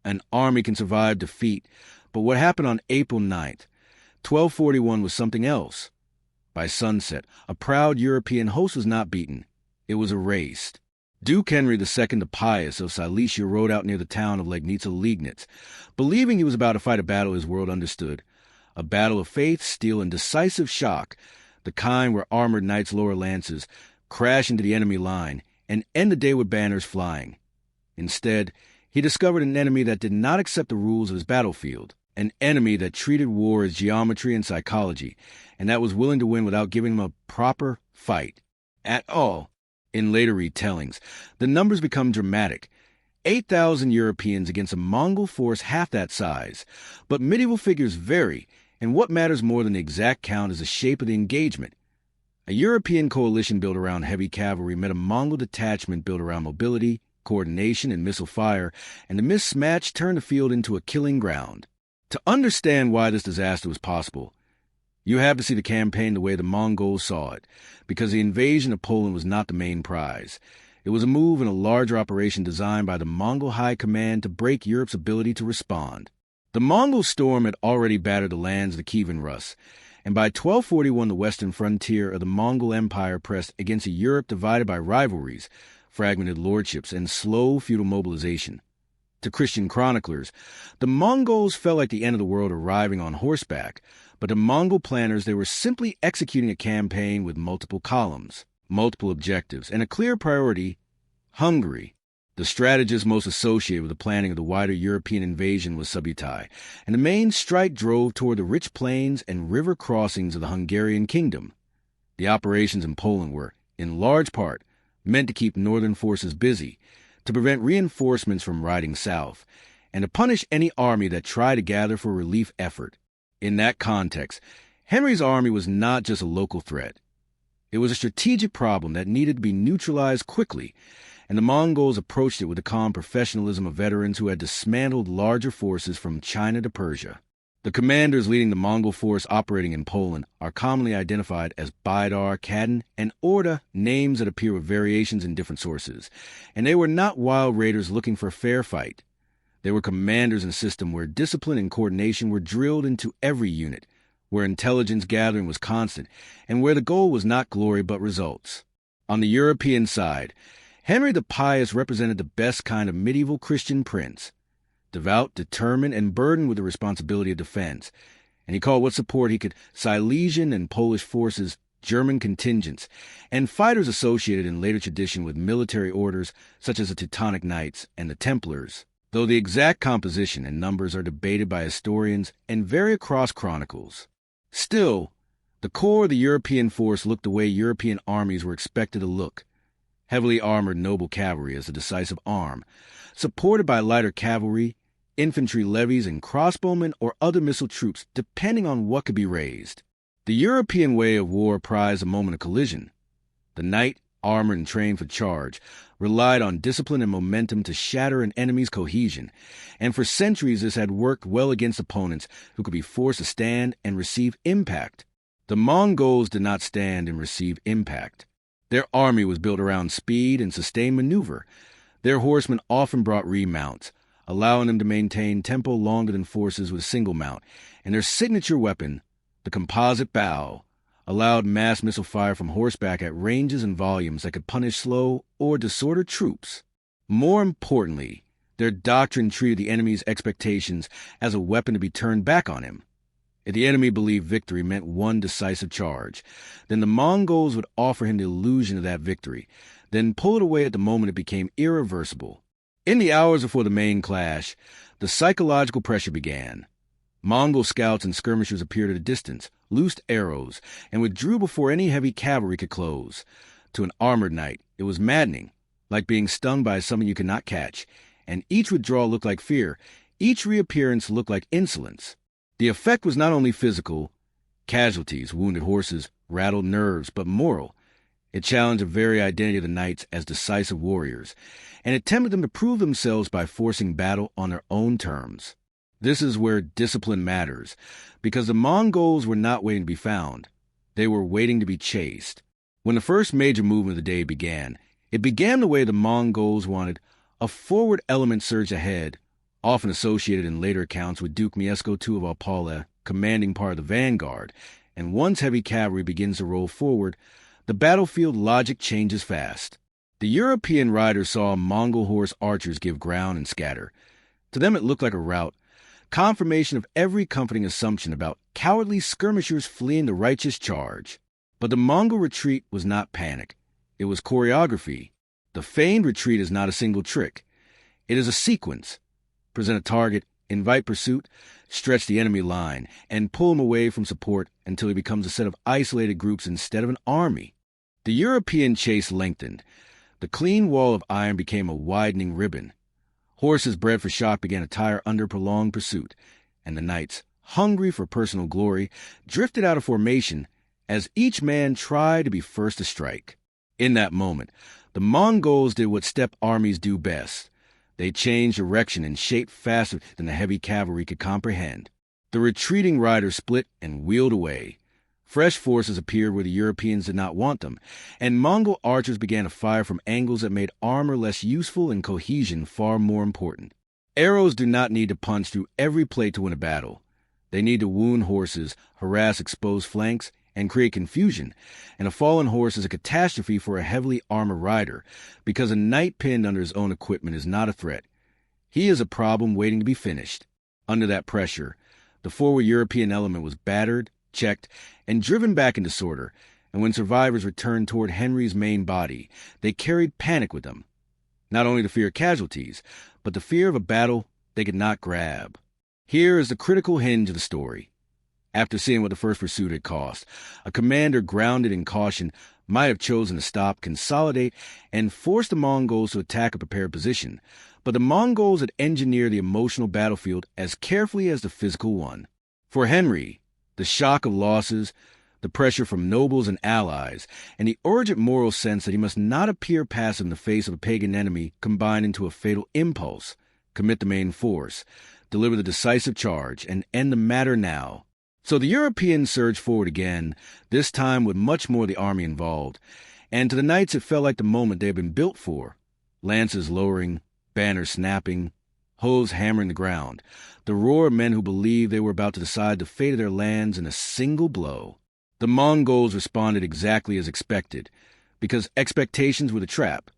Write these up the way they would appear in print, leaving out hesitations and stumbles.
An army can survive defeat, but what happened on April 9th, 1241 was something else. By sunset, a proud European host was not beaten. It was erased. Duke Henry II the Pious of Silesia rode out near the town of Liegnitz, believing he was about to fight a battle his world understood. A battle of faith, steel, and decisive shock, the kind where armored knights lower lances, crash into the enemy line, and end the day with banners flying. Instead, he discovered an enemy that did not accept the rules of his battlefield, an enemy that treated war as geometry and psychology, and that was willing to win without giving him a proper fight at all. In later retellings, the numbers become dramatic. 8,000 Europeans against a Mongol force half that size. But medieval figures vary, and what matters more than the exact count is the shape of the engagement. A European coalition built around heavy cavalry met a Mongol detachment built around mobility, coordination, and missile fire, and the mismatch turned the field into a killing ground. To understand why this disaster was possible, you have to see the campaign the way the Mongols saw it, because the invasion of Poland was not the main prize. It was a move in a larger operation designed by the Mongol High Command to break Europe's ability to respond. The Mongol storm had already battered the lands of the Kievan Rus, and by 1241 the western frontier of the Mongol Empire pressed against a Europe divided by rivalries, fragmented lordships, and slow feudal mobilization. To Christian chroniclers, the Mongols felt like the end of the world arriving on horseback, but to Mongol planners they were simply executing a campaign with multiple columns, multiple objectives, and a clear priority: Hungary. The strategist most associated with the planning of the wider European invasion was Subutai, and the main strike drove toward the rich plains and river crossings of the Hungarian kingdom. The operations in Poland were, in large part, meant to keep northern forces busy, to prevent reinforcements from riding south, and to punish any army that tried to gather for a relief effort. In that context, Henry's army was not just a local threat. It was a strategic problem that needed to be neutralized quickly, and the Mongols approached it with the calm professionalism of veterans who had dismantled larger forces from China to Persia. The commanders leading the Mongol force operating in Poland are commonly identified as Baidar, Kadin, and Orda, names that appear with variations in different sources, and they were not wild raiders looking for a fair fight. They were commanders in a system where discipline and coordination were drilled into every unit, where intelligence gathering was constant, and where the goal was not glory but results. On the European side, Henry the Pious represented the best kind of medieval Christian prince, devout, determined, and burdened with the responsibility of defense, and he called what support he could Silesian and Polish forces, German contingents, and fighters associated in later tradition with military orders such as the Teutonic Knights and the Templars, though the exact composition and numbers are debated by historians and vary across chronicles. Still, the core of the European force looked the way European armies were expected to look: heavily armored noble cavalry as a decisive arm, supported by lighter cavalry, infantry levies, and crossbowmen or other missile troops, depending on what could be raised. The European way of war prized a moment of collision. The knight, armored and trained for charge, relied on discipline and momentum to shatter an enemy's cohesion, and for centuries this had worked well against opponents who could be forced to stand and receive impact. The Mongols did not stand and receive impact. Their army was built around speed and sustained maneuver. Their horsemen often brought remounts, allowing them to maintain tempo longer than forces with a single mount, and their signature weapon, the composite bow, allowed mass missile fire from horseback at ranges and volumes that could punish slow or disordered troops. More importantly, their doctrine treated the enemy's expectations as a weapon to be turned back on him. If the enemy believed victory meant one decisive charge, then the Mongols would offer him the illusion of that victory, then pull it away at the moment it became irreversible. In the hours before the main clash, the psychological pressure began. Mongol scouts and skirmishers appeared at a distance, loosed arrows, and withdrew before any heavy cavalry could close. To an armored knight, it was maddening, like being stung by something you could not catch, and each withdrawal looked like fear, each reappearance looked like insolence. The effect was not only physical, casualties, wounded horses, rattled nerves, but moral. It challenged the very identity of the knights as decisive warriors, and it tempted them to prove themselves by forcing battle on their own terms. This is where discipline matters, because the Mongols were not waiting to be found. They were waiting to be chased. When the first major movement of the day began, it began the way the Mongols wanted: a forward element surged ahead, often associated in later accounts with Duke Mieszko II of Opole commanding part of the vanguard, and once heavy cavalry begins to roll forward, the battlefield logic changes fast. The European riders saw Mongol horse archers give ground and scatter. To them it looked like a rout, confirmation of every comforting assumption about cowardly skirmishers fleeing the righteous charge. But the Mongol retreat was not panic. It was choreography. The feigned retreat is not a single trick. It is a sequence. Present a target, invite pursuit, stretch the enemy line, and pull him away from support until he becomes a set of isolated groups instead of an army. The European chase lengthened. The clean wall of iron became a widening ribbon. Horses bred for shock began to tire under prolonged pursuit, and the knights, hungry for personal glory, drifted out of formation as each man tried to be first to strike. In that moment, the Mongols did what steppe armies do best. They changed direction and shaped faster than the heavy cavalry could comprehend. The retreating riders split and wheeled away. Fresh forces appeared where the Europeans did not want them, and Mongol archers began to fire from angles that made armor less useful and cohesion far more important. Arrows do not need to punch through every plate to win a battle. They need to wound horses, harass exposed flanks, and create confusion, and a fallen horse is a catastrophe for a heavily armored rider, because a knight pinned under his own equipment is not a threat. He is a problem waiting to be finished. Under that pressure, the forward European element was battered, checked, and driven back into disorder, and when survivors returned toward Henry's main body, they carried panic with them. Not only the fear of casualties, but the fear of a battle they could not grab. Here is the critical hinge of the story. After seeing what the first pursuit had cost, a commander grounded in caution might have chosen to stop, consolidate, and force the Mongols to attack a prepared position, but the Mongols had engineered the emotional battlefield as carefully as the physical one. For Henry, the shock of losses, the pressure from nobles and allies, and the urgent moral sense that he must not appear passive in the face of a pagan enemy combined into a fatal impulse: commit the main force, deliver the decisive charge, and end the matter now. So the Europeans surged forward again, this time with much more of the army involved, and to the knights it felt like the moment they had been built for. Lances lowering, banners snapping, hooves hammering the ground, the roar of men who believed they were about to decide the fate of their lands in a single blow. The Mongols responded exactly as expected, because expectations were the trap.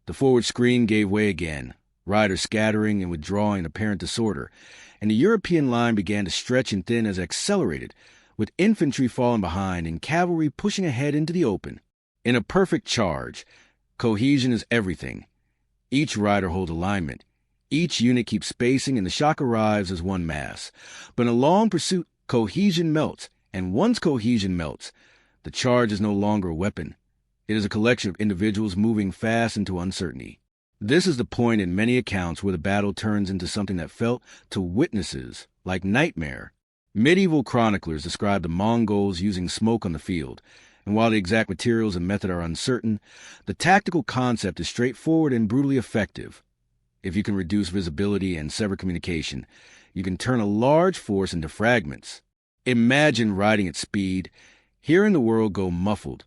The forward screen gave way again, riders scattering and withdrawing in apparent disorder, and the European line began to stretch and thin as it accelerated, with infantry falling behind and cavalry pushing ahead into the open. In a perfect charge, cohesion is everything. Each rider holds alignment. Each unit keeps spacing, and the shock arrives as one mass. But in a long pursuit, cohesion melts, and once cohesion melts, the charge is no longer a weapon. It is a collection of individuals moving fast into uncertainty. This is the point in many accounts where the battle turns into something that felt to witnesses like nightmare. Medieval chroniclers describe the Mongols using smoke on the field, and while the exact materials and method are uncertain, the tactical concept is straightforward and brutally effective. If you can reduce visibility and sever communication, you can turn a large force into fragments. Imagine riding at speed, hearing the world go muffled,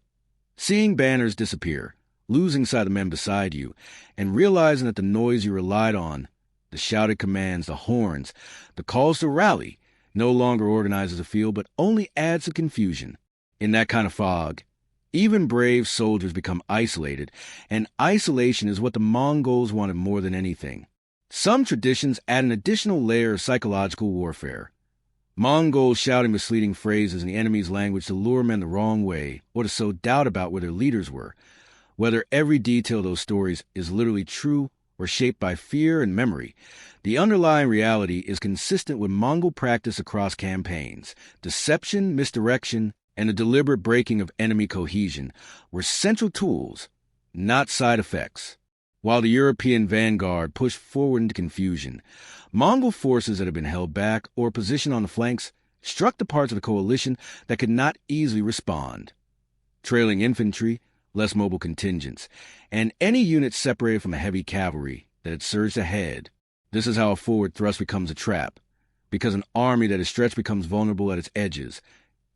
seeing banners disappear, losing sight of the men beside you, and realizing that the noise you relied on, the shouted commands, the horns, the calls to rally, no longer organizes the field but only adds to confusion. In that kind of fog, even brave soldiers become isolated, and isolation is what the Mongols wanted more than anything. Some traditions add an additional layer of psychological warfare. Mongols shouting misleading phrases in the enemy's language to lure men the wrong way or to sow doubt about where their leaders were. Whether every detail of those stories is literally true or shaped by fear and memory, the underlying reality is consistent with Mongol practice across campaigns. Deception, misdirection, and the deliberate breaking of enemy cohesion were central tools, not side effects. While the European vanguard pushed forward into confusion, Mongol forces that had been held back or positioned on the flanks struck the parts of the coalition that could not easily respond. Trailing infantry, less mobile contingents, and any unit separated from a heavy cavalry that had surged ahead. This is how a forward thrust becomes a trap, because an army that is stretched becomes vulnerable at its edges,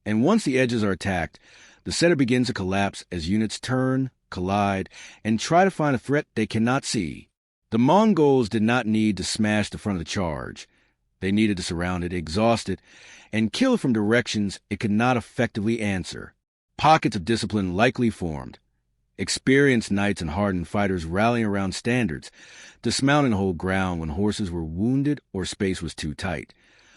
and once the edges are attacked, the center begins to collapse as units turn, collide, and try to find a threat they cannot see. The Mongols did not need to smash the front of the charge. They needed to surround it, exhaust it, and kill it from directions it could not effectively answer. Pockets of discipline likely formed. Experienced knights and hardened fighters rallying around standards, dismounting to hold ground when horses were wounded or space was too tight.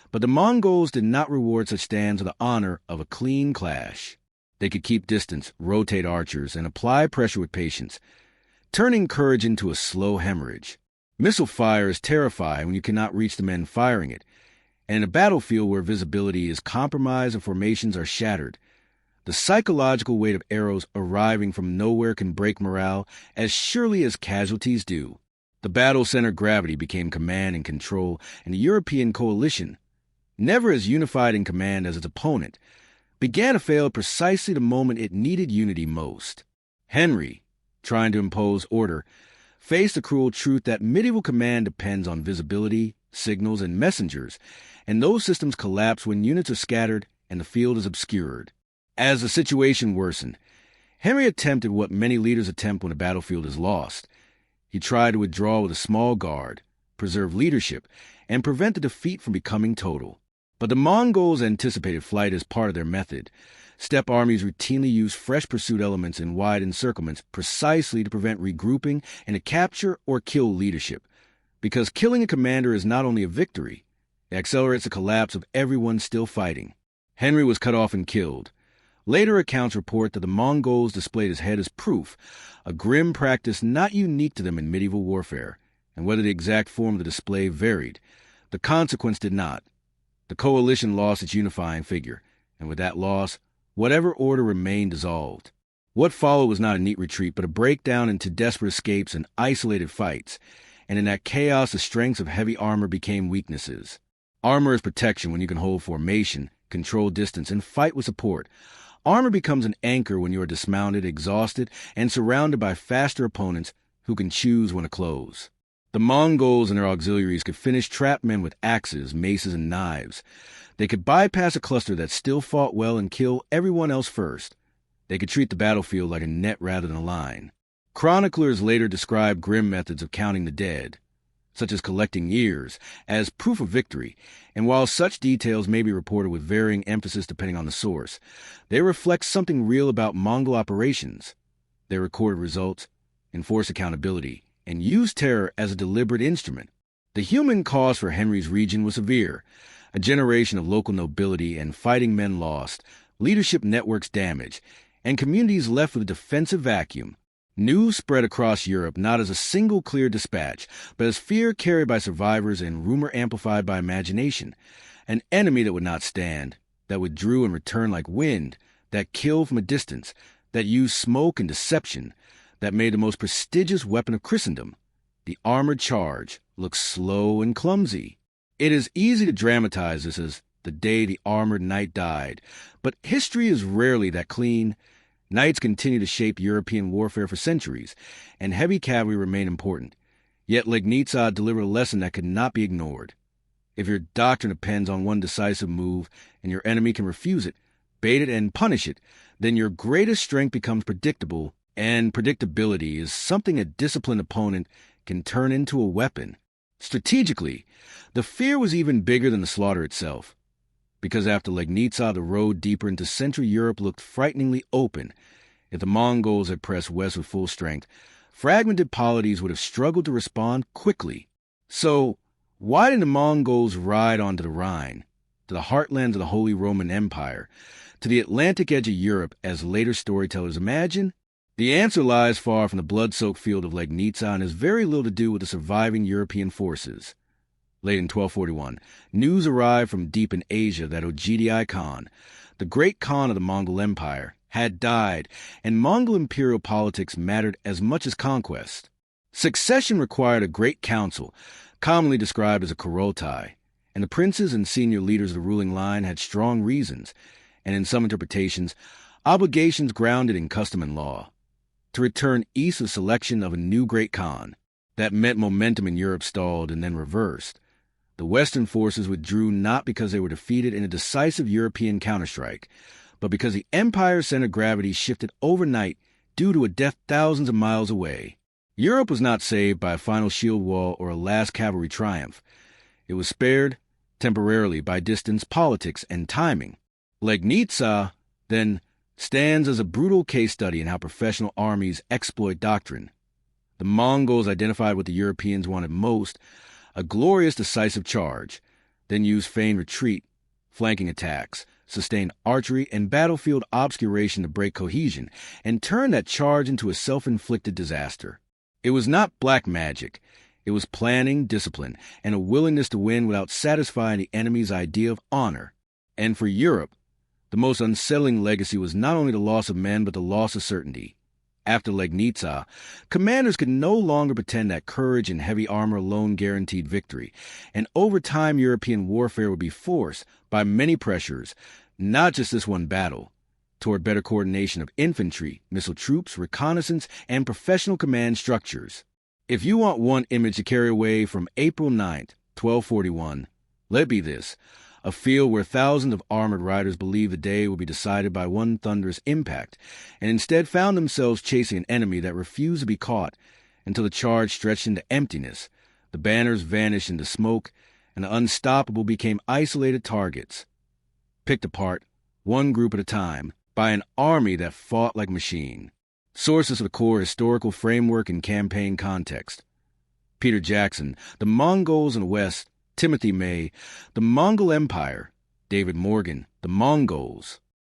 But the Mongols did not reward such stands with the honor of a clean clash. They could keep distance, rotate archers, and apply pressure with patience, turning courage into a slow hemorrhage. Missile fire is terrifying when you cannot reach the men firing it, and in a battlefield where visibility is compromised and formations are shattered, the psychological weight of arrows arriving from nowhere can break morale as surely as casualties do. The battle center gravity became command and control, and the European coalition, never as unified in command as its opponent, began to fail precisely the moment it needed unity most. Henry, trying to impose order, faced the cruel truth that medieval command depends on visibility, signals, and messengers, and those systems collapse when units are scattered and the field is obscured. As the situation worsened, Henry attempted what many leaders attempt when a battlefield is lost. He tried to withdraw with a small guard, preserve leadership, and prevent the defeat from becoming total. But the Mongols anticipated flight as part of their method. Steppe armies routinely used fresh pursuit elements in wide encirclements precisely to prevent regrouping and to capture or kill leadership. Because killing a commander is not only a victory, it accelerates the collapse of everyone still fighting. Henry was cut off and killed. Later accounts report that the Mongols displayed his head as proof, a grim practice not unique to them in medieval warfare, and whether the exact form of the display varied, the consequence did not. The coalition lost its unifying figure, and with that loss, whatever order remained dissolved. What followed was not a neat retreat, but a breakdown into desperate escapes and isolated fights, and in that chaos the strengths of heavy armor became weaknesses. Armor is protection when you can hold formation, control distance, and fight with support. Armor becomes an anchor when you are dismounted, exhausted, and surrounded by faster opponents who can choose when to close. The Mongols and their auxiliaries could finish trapped men with axes, maces, and knives. They could bypass a cluster that still fought well and kill everyone else first. They could treat the battlefield like a net rather than a line. Chroniclers later described grim methods of counting the dead, such as collecting years, as proof of victory, and while such details may be reported with varying emphasis depending on the source, they reflect something real about Mongol operations. They recorded results, enforced accountability, and used terror as a deliberate instrument. The human cost for Henry's region was severe. A generation of local nobility and fighting men lost, leadership networks damaged, and communities left with a defensive vacuum. News spread across Europe not as a single clear dispatch, but as fear carried by survivors and rumor amplified by imagination. An enemy that would not stand, that withdrew and returned like wind, that killed from a distance, that used smoke and deception, that made the most prestigious weapon of Christendom, the armored charge, look slow and clumsy. It is easy to dramatize this as the day the armored knight died, but history is rarely that clean. Knights continue to shape European warfare for centuries, and heavy cavalry remain important. Yet Legnica delivered a lesson that could not be ignored. If your doctrine depends on one decisive move, and your enemy can refuse it, bait it, and punish it, then your greatest strength becomes predictable, and predictability is something a disciplined opponent can turn into a weapon. Strategically, the fear was even bigger than the slaughter itself. Because after Legnica, the road deeper into Central Europe looked frighteningly open. If the Mongols had pressed west with full strength, fragmented polities would have struggled to respond quickly. So, why did the Mongols ride onto the Rhine, to the heartlands of the Holy Roman Empire, to the Atlantic edge of Europe, as later storytellers imagine? The answer lies far from the blood-soaked field of Legnica and has very little to do with the surviving European forces. Late in 1241, news arrived from deep in Asia that Ogedai Khan, the great Khan of the Mongol Empire, had died, and Mongol imperial politics mattered as much as conquest. Succession required a great council, commonly described as a Kurultai, and the princes and senior leaders of the ruling line had strong reasons, and in some interpretations, obligations grounded in custom and law, to return east of selection of a new great Khan. That meant momentum in Europe stalled and then reversed. The Western forces withdrew not because they were defeated in a decisive European counterstrike, but because the empire's center of gravity shifted overnight due to a death thousands of miles away. Europe was not saved by a final shield wall or a last cavalry triumph. It was spared, temporarily, by distance, politics, and timing. Legnica, then, stands as a brutal case study in how professional armies exploit doctrine. The Mongols identified what the Europeans wanted most, a glorious decisive charge, then used feigned retreat, flanking attacks, sustained archery, and battlefield obscuration to break cohesion, and turned that charge into a self-inflicted disaster. It was not black magic. It was planning, discipline, and a willingness to win without satisfying the enemy's idea of honor. And for Europe, the most unsettling legacy was not only the loss of men, but the loss of certainty. After Legnica, commanders could no longer pretend that courage and heavy armor alone guaranteed victory, and over time European warfare would be forced by many pressures, not just this one battle, toward better coordination of infantry, missile troops, reconnaissance, and professional command structures. If you want one image to carry away from April 9th, 1241, let it be this: a field where thousands of armored riders believed the day would be decided by one thunderous impact, and instead found themselves chasing an enemy that refused to be caught until the charge stretched into emptiness, the banners vanished into smoke, and the unstoppable became isolated targets, picked apart, one group at a time, by an army that fought like a machine. Sources of the core historical framework and campaign context: Peter Jackson, The Mongols in the West; Timothy May, The Mongol Empire; David Morgan, The Mongols;